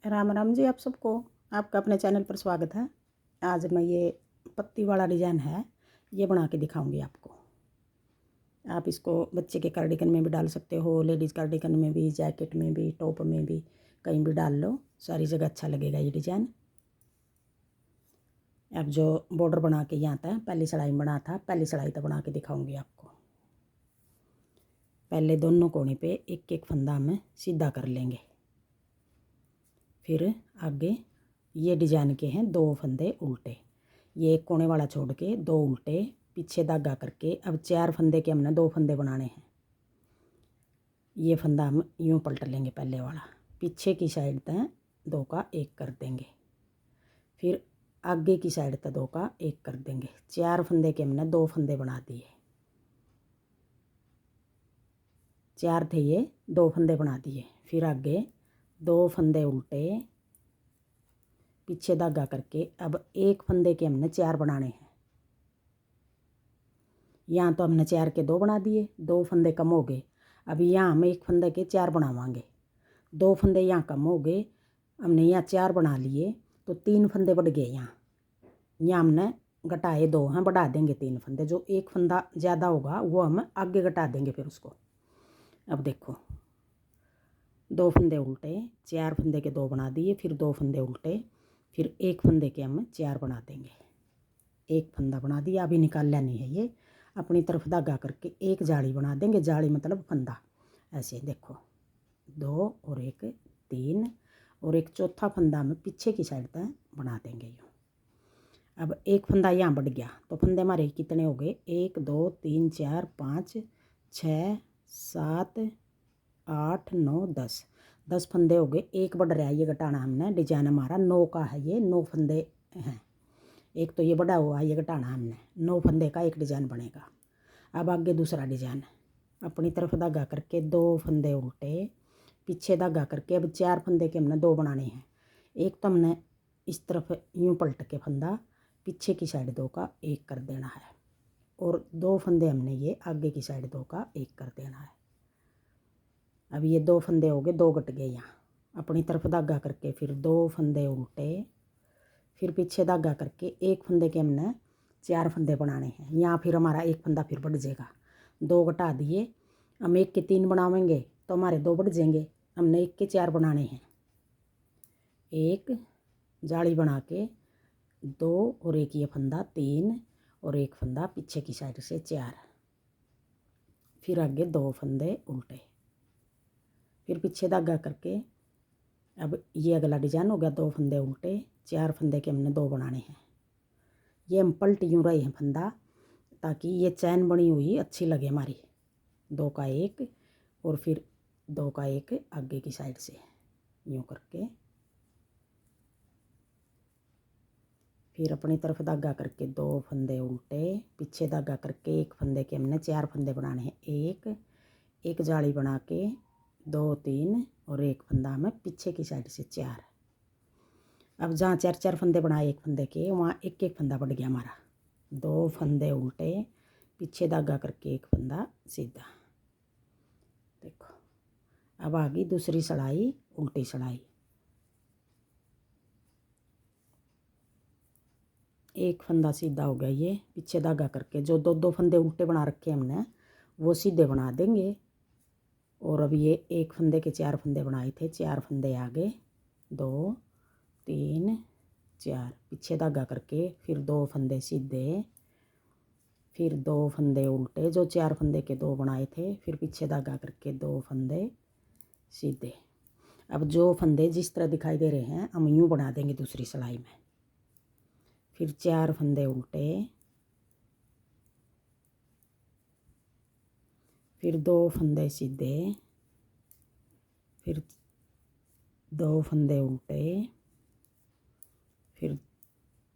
राम राम जी आप सबको। आपका अपने चैनल पर स्वागत है। आज मैं ये पत्ती वाला डिज़ाइन है ये बना के दिखाऊंगी आपको। आप इसको बच्चे के कार्डिगन में भी डाल सकते हो, लेडीज़ कार्डिगन में भी, जैकेट में भी, टॉप में भी, कहीं भी डाल लो, सारी जगह अच्छा लगेगा ये डिज़ाइन। अब जो बॉर्डर बना के यहाँ था पहली सिलाई में बना था, पहली सिलाई तो बना के दिखाऊंगी आपको। पहले दोनों कोने पे एक एक फंदा हम सीधा कर लेंगे। फिर आगे ये डिजाइन के हैं 2 फंदे उल्टे, ये एक कोने वाला छोड़ के 2 उल्टे, पीछे धागा करके अब 4 फंदे के हमने 2 फंदे बनाने हैं। ये फंदा हम यूँ पलट लेंगे, पहले वाला पीछे की साइड तक 2 का 1 कर देंगे, फिर आगे की साइड तक 2 का 1 कर देंगे। 4 फंदे के हमने 2 फंदे बना दिए, 4 थे ये, 2 फंदे बना दिए। फिर आगे 2 फंदे उल्टे, पीछे धागा करके अब एक फंदे के हमने 4 बनाने हैं। यहाँ तो हमने 4 के 2 बना दिए, 2 फंदे कम हो गए। अभी यहाँ हम एक फंदे के 4 बनावांगे, 2 फंदे यहाँ कम हो गए, हमने यहाँ 4 बना लिए तो 3 फंदे बढ़ गए। यहाँ हमने घटाए 2 हैं, बढ़ा देंगे 3 फंदे। जो एक फंदा ज़्यादा होगा वो हम आगे घटा देंगे फिर उसको। अब देखो 2 फंदे उल्टे, 4 फंदे के 2 बना दिए, फिर 2 फंदे उल्टे, फिर एक फंदे के हम 4 बना देंगे। एक फंदा बना दिया, अभी निकाल लेनी है ये, अपनी तरफ धागा करके एक जाली बना देंगे। जाली मतलब फंदा, ऐसे देखो 2 और 1 3 और एक चौथा फंदा हम पीछे की साइड तक बना देंगे यूँ। अब एक फंदा यहाँ बढ़ गया तो फंदे हमारे कितने हो गए, 1 2 3 4 5 6 7 8 9 10, 10 फंदे हो गए। एक बढ़ रहा है, ये घटाना हमने। डिजाइन हमारा 9 का है, ये 9 फंदे हैं। एक तो ये बड़ा हुआ, ये घटाना हमने, 9 फंदे का एक डिजाइन बनेगा। अब आगे दूसरा डिजाइन, अपनी तरफ धागा करके 2 फंदे उल्टे, पीछे धागा करके अब 4 फंदे के हमने 2 बनाने हैं। एक तो हमने इस तरफ यूँ पलट के फंदा पीछे की साइड 2 का 1 कर देना है, और 2 फंदे हमने ये आगे की साइड 2 का 1 कर देना है। अब ये 2 फंदे हो गए, 2 घट गए। यहाँ अपनी तरफ धागा करके फिर 2 फंदे उल्टे, फिर पीछे धागा करके एक फंदे के हमने 4 फंदे बनाने हैं। यहाँ फिर हमारा एक फंदा फिर बढ़ जाएगा, 2 घटा दिए। हम एक के 3 बनावेंगे तो हमारे 2 बढ़ जाएंगे। हमने एक के 4 बनाने हैं, एक जाली बना के 2 और एक ये फंदा 3 और एक फंदा पीछे की साइड से 4, फिर आगे 2 फंदे उल्टे, फिर पीछे धागा करके अब ये अगला डिजाइन हो गया। 2 फंदे उल्टे, 4 फंदे के हमने 2 बनाने हैं। ये हम पलट यूँ रहे हैं फंदा, ताकि ये चैन बनी हुई अच्छी लगे हमारी। 2 का 1 और फिर 2 का 1 आगे की साइड से यूँ करके, फिर अपनी तरफ धागा करके 2 फंदे उल्टे, पीछे धागा करके एक फंदे के हमने 4 फंदे बनाने हैं। एक जाली बना के 2 3 और एक फंदा हमें पीछे की साइड से 4। अब जहाँ 4 फंदे बनाए एक फंदे के, वहाँ एक एक फंदा बढ़ गया हमारा। 2 फंदे उल्टे, पीछे धागा करके एक फंदा सीधा। देखो अब आ गई दूसरी सिलाई, उल्टी सिलाई। एक फंदा सीधा हो गया, ये पीछे धागा करके जो 2 फंदे उल्टे बना रखे हमने वो सीधे बना देंगे। और अब ये एक फंदे के 4 फंदे बनाए थे, 4 फंदे आगे 2 3 4, पीछे धागा करके फिर 2 फंदे सीधे, फिर 2 फंदे उल्टे, जो 4 फंदे के 2 बनाए थे, फिर पीछे धागा करके 2 फंदे सीधे। अब जो फंदे जिस तरह दिखाई दे रहे हैं हम यूँ बना देंगे दूसरी सिलाई में। फिर 4 फंदे उल्टे, फिर 2 फंदे सीधे, फिर 2 फंदे उल्टे, फिर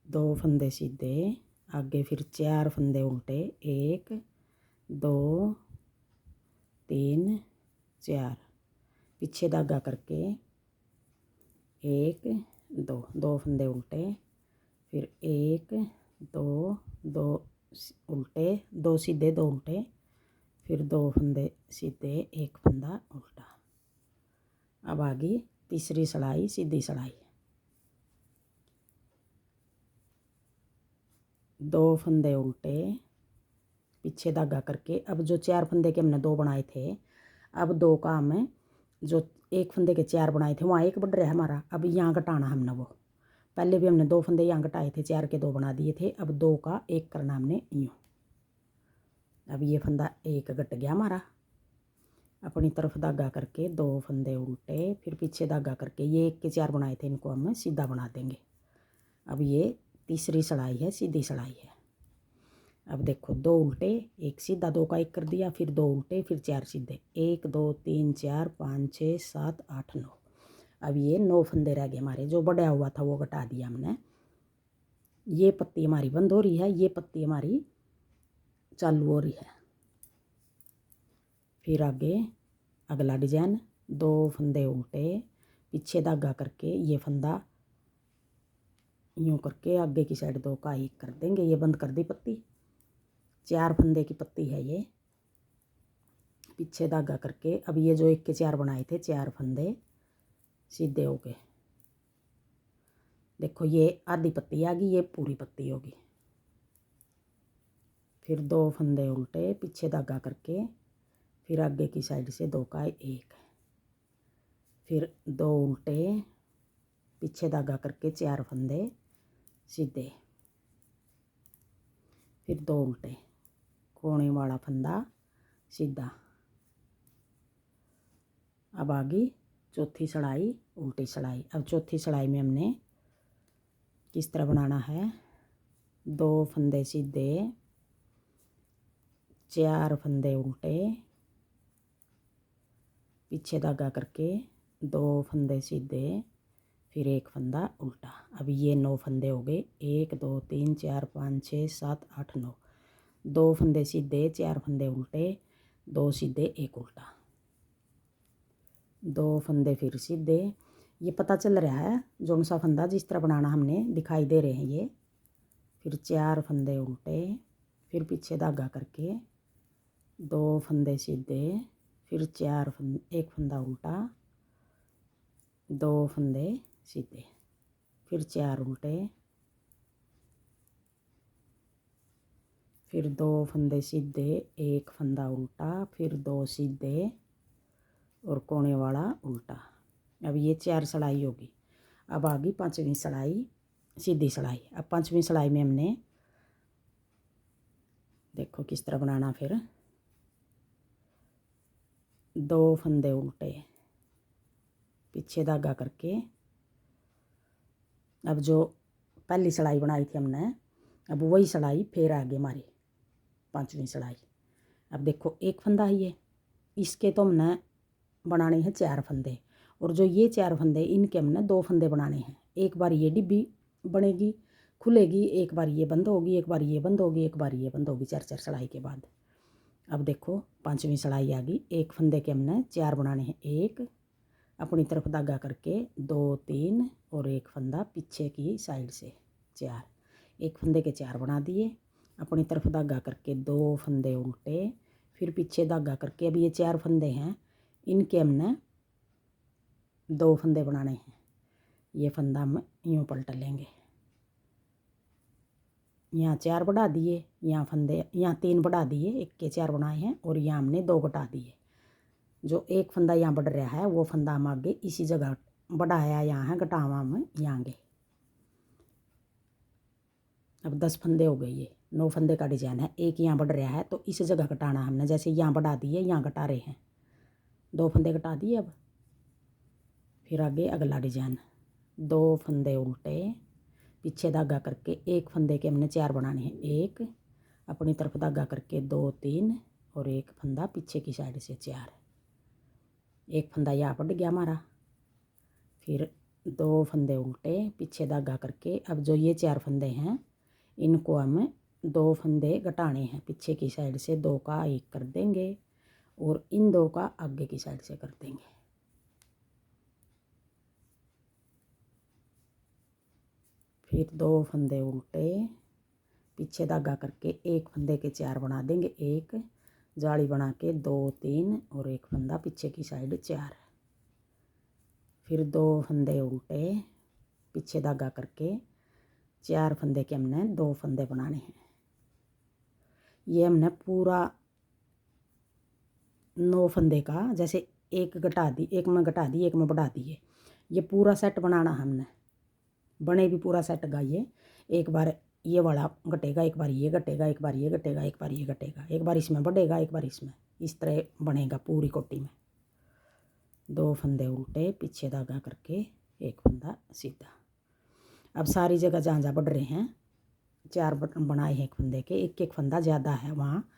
2 फंदे सीधे, आगे फिर 4 फंदे उल्टे, 1 2 3 4, पीछे धागा करके 1 2, 2 फंदे उल्टे, फिर 1 2 2 उल्टे, 2 सीधे 2 उल्टे, फिर 2 फंदे सीधे, एक फंदा उल्टा। अब आ गई तीसरी सिलाई सीधी सिलाई, 2 फंदे उल्टे, पीछे धागा करके। अब जो 4 फंदे के हमने 2 बनाए थे, अब 2 का हमें जो 1 फंदे के 4 बनाए थे वहाँ 1 बढ़ रहा है हमारा। अब यहाँ घटाना हमने, वो पहले भी हमने 2 फंदे यहाँ घटाए थे, 4 के 2 बना दिए थे। अब 2 का 1 करना हमने यूँ। अब ये फंदा 1 घट गया हमारा। अपनी तरफ धागा करके 2 फंदे उल्टे, फिर पीछे धागा करके ये 1 के 4 बनाए थे, इनको हम सीधा बना देंगे। अब ये तीसरी सिलाई है, सीधी सिलाई है। अब देखो 2 उल्टे 1 सीधा, 2 का 1 कर दिया, फिर 2 उल्टे, फिर 4 सीधे, 1 2 3 4 5 6 7 8 9। अब ये 9 फंदे रह गए हमारे। जो बढ़ा हुआ था वो घटा दिया हमने। ये पत्ती हमारी बंद हो रही है, ये पत्ती हमारी चालू हो रही है। फिर आगे अगला डिजाइन, 2 फंदे उल्टे, पीछे धागा करके ये फंदा यूँ करके आगे की साइड 2 का 1 कर देंगे। ये बंद कर दी पत्ती, 4 फंदे की पत्ती है ये। पीछे धागा करके अब ये जो 1 के 4 बनाए थे, 4 फंदे सीधे हो गए। देखो ये आधी पत्ती आ गई, ये पूरी पत्ती होगी। फिर 2 फंदे उल्टे, पीछे धागा करके, फिर आगे की साइड से 2 का 1, फिर 2 उल्टे, पीछे धागा करके 4 फंदे सीधे, फिर 2 उल्टे, कोने वाला फंदा सीधा। अब आगे चौथी सिलाई उल्टी सिलाई। अब चौथी सिलाई में हमने किस तरह बनाना है, 2 फंदे सीधे, 4 फंदे उल्टे, पीछे धागा करके 2 फंदे सीधे, फिर 1 फंदा उल्टा। अब ये 9 फंदे हो गए, 1 2 3 4 5 6 7 8 9। 2 फंदे सीधे, 4 फंदे उल्टे, 2 सीधे 1 उल्टा, 2 फंदे फिर सीधे। ये पता चल रहा है जोन सा फंदा जिस तरह बनाना हमने दिखाई दे रहे हैं ये। फिर 4 फंदे उल्टे, फिर पीछे धागा करके 2 फंदे सीधे, फिर 1 फंदा उल्टा, 2 फंदे सीधे, फिर 4 उल्टे, फिर 2 फंदे सीधे, 1 फंदा उल्टा, फिर 2 सीधे और कोने वाला उल्टा। अब ये 4 सिलाई होगी। अब आ गई 5वीं सिलाई सीधी सिलाई। अब 5वीं सिलाई में हमने देखो किस तरह बनाना। फिर 2 फंदे उल्टे, पीछे धागा करके, अब जो पहली सिलाई बनाई थी हमने, अब वही सिलाई फिर आगे हमारी 5वीं सिलाई। अब देखो 1 फंदा ही है, इसके तो हमने बनाने हैं 4 फंदे, और जो ये 4 फंदे इनके हमने 2 फंदे बनाने हैं। एक बार ये डिब्बी बनेगी, खुलेगी, एक बार ये बंद होगी, एक बार ये बंद होगी, एक बार ये बंद होगी, 4 सिलाई के बाद। अब देखो 5वीं सिलाई आ गई। 1 फंदे के हमने 4 बनाने हैं, 1 अपनी तरफ धागा करके 2 3 और 1 फंदा पीछे की साइड से 4। 1 फंदे के 4 बना दिए, अपनी तरफ धागा करके 2 फंदे उल्टे, फिर पीछे धागा करके, अब ये 4 फंदे हैं, इनके हमने 2 फंदे बनाने हैं। ये फंदा हम यूँ पलट लेंगे, यहाँ 4 बढ़ा दिए, यहाँ फंदे यहाँ 3 बढ़ा दिए, 1 के 4 बनाए हैं, और यहाँ हमने 2 घटा दिए। जो 1 फंदा यहाँ बढ़ रहा है वो फंदा हम आगे इसी जगह बढ़ाया यहाँ है, घटावा हम यहाँ आगे। अब 10 फंदे हो गए। ये 9 फंदे का डिजाइन है, 1 यहाँ बढ़ रहा है तो इस जगह घटाना हमने। जैसे यहाँ बढ़ा दिए, यहाँ घटा रहे हैं, 2 फंदे घटा दिए। अब फिर आगे अगला डिजाइन, 2 फंदे उल्टे, पीछे धागा करके 1 फंदे के हमने 4 बनाने हैं, 1 अपनी तरफ धागा करके 2 3 और 1 फंदा पीछे की साइड से 4। 1 फंदा यहाँ बढ़ गया हमारा। फिर 2 फंदे उल्टे, पीछे धागा करके, अब जो ये 4 फंदे हैं इनको हम 2 फंदे घटाने हैं, पीछे की साइड से 2 का 1 कर देंगे, और इन 2 का आगे की साइड से कर देंगे। फिर 2 फंदे उल्टे, पीछे धागा करके 1 फंदे के 4 बना देंगे, 1 जाली बना के 2 3 और 1 फंदा पीछे की साइड 4। फिर 2 फंदे उल्टे पीछे धागा करके 4 फंदे के हमने 2 फंदे बनाने हैं। ये हमने पूरा 9 फंदे का, जैसे एक घटा दी, एक में घटा दी, एक में बढ़ा दिए, ये पूरा सेट बनाना हमने। बने भी पूरा सेट गाइए, एक बार ये वाला घटेगा, एक बार ये घटेगा, एक बार ये घटेगा, एक बार ये घटेगा, एक बार इसमें बढ़ेगा, एक बार इसमें, इस तरह बनेगा पूरी कोटी में। 2 फंदे उल्टे पीछे धागा करके एक फंदा सीधा। अब सारी जगह जहाँ जहाँ बढ़ रहे हैं 4 बटन बनाए हैं एक फंदे के, एक एक फंदा ज़्यादा है वहाँ।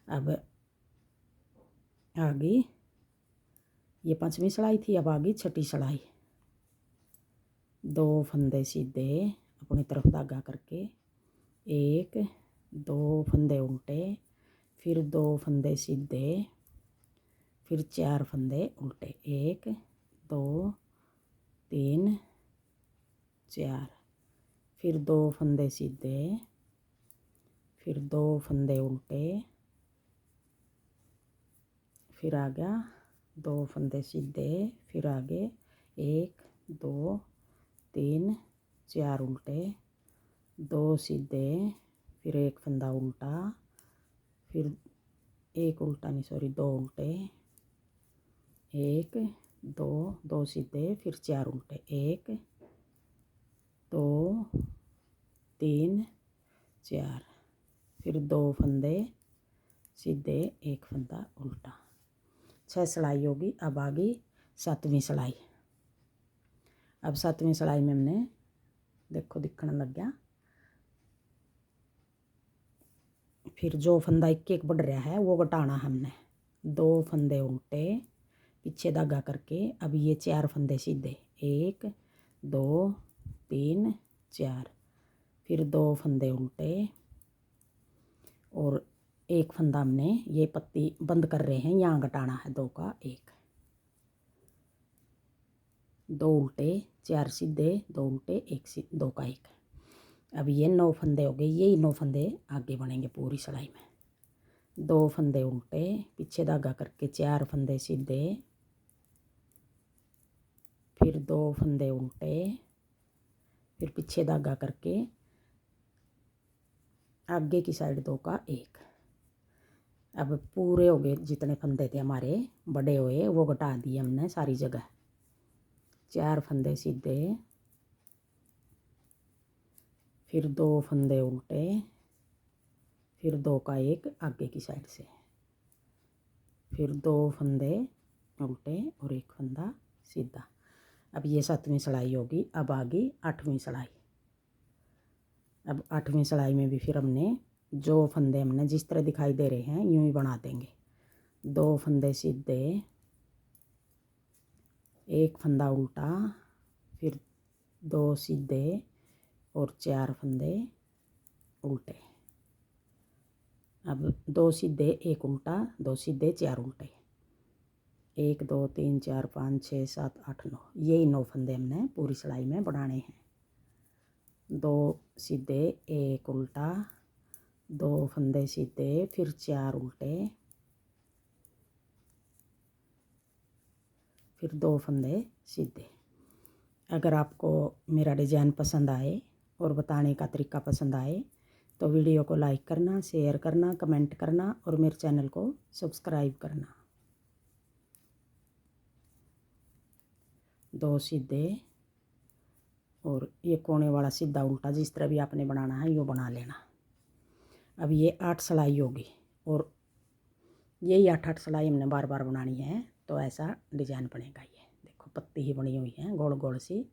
अब आगे ये 5वीं सिलाई थी, अब आगे 6ठी सिलाई। 2 फंदे सीधे अपनी तरफ धागा करके 1 2 फंदे उल्टे, फिर 2 फंदे सीधे, फिर 4 फंदे उल्टे, 1 2 3 4, फिर 2 फंदे सीधे, फिर 2 फंदे उल्टे, फिर आ गया 2 फंदे सीधे, फिर आगे 1 2 3 4 उल्टे, 2 सीधे, फिर एक फंदा उल्टा, फिर एक उल्टा नहीं सॉरी 2 उल्टे, 1 2 2 सीधे, फिर 4 उल्टे, 1 2 3 4, फिर 2 फंदे सीधे, एक फंदा उल्टा। 6 सिलाई होगी। अब आगे 7वीं सिलाई। अब 7वीं सिलाई में हमने देखो दिखने लग गया, फिर जो फंदा एक एक बढ़ रहा है वो घटाना हमने। 2 फंदे उल्टे पीछे धागा करके, अब ये 4 फंदे सीधे, 1 2 3 4, फिर 2 फंदे उल्टे और एक फंदा हमने ये पत्ती बंद कर रहे हैं, यहाँ घटाना है 2 का 1, 2 उल्टे 4 सीधे, 2 उल्टे 1 2 का 1। अब ये 9 फंदे हो गए, यही 9 फंदे आगे बनेंगे पूरी सिलाई में। 2 फंदे उल्टे पीछे धागा करके 4 फंदे सीधे, फिर 2 फंदे उल्टे, फिर पीछे धागा करके आगे की साइड 2 का 1। अब पूरे हो गए, जितने फंदे थे हमारे बड़े हुए वो घटा दिए हमने सारी जगह। 4 फंदे सीधे, फिर 2 फंदे उल्टे, फिर 2 का 1 आगे की साइड से, फिर 2 फंदे उल्टे और एक फंदा सीधा। अब ये 7वीं सिलाई होगी। अब आगे 8वीं सिलाई। अब 8वीं सिलाई में भी फिर हमने जो फंदे हमने जिस तरह दिखाई दे रहे हैं यूं ही बना देंगे। 2 फंदे सीधे, एक फंदा उल्टा, फिर 2 सीधे और 4 फंदे उल्टे। अब 2 सीधे, एक उल्टा, 2 सीधे 4 उल्टे, 1 2 3 4 5 6 7 8 9, यही 9 फंदे हमने पूरी सिलाई में बनाने हैं। 2 सीधे, एक उल्टा, 2 फंदे सीधे, फिर 4 उल्टे, फिर 2 फंदे सीधे। अगर आपको मेरा डिज़ाइन पसंद आए और बताने का तरीका पसंद आए तो वीडियो को लाइक करना, शेयर करना, कमेंट करना और मेरे चैनल को सब्सक्राइब करना। 2 सीधे और ये कोने वाला सीधा उल्टा, जिस तरह भी आपने बनाना है यो बना लेना। अब ये 8 सिलाई होगी और यही 8 सिलाई हमने बार बार बनानी है, तो ऐसा डिज़ाइन बनेगा। ये देखो पत्ती ही बनी हुई है गोल गोल सी।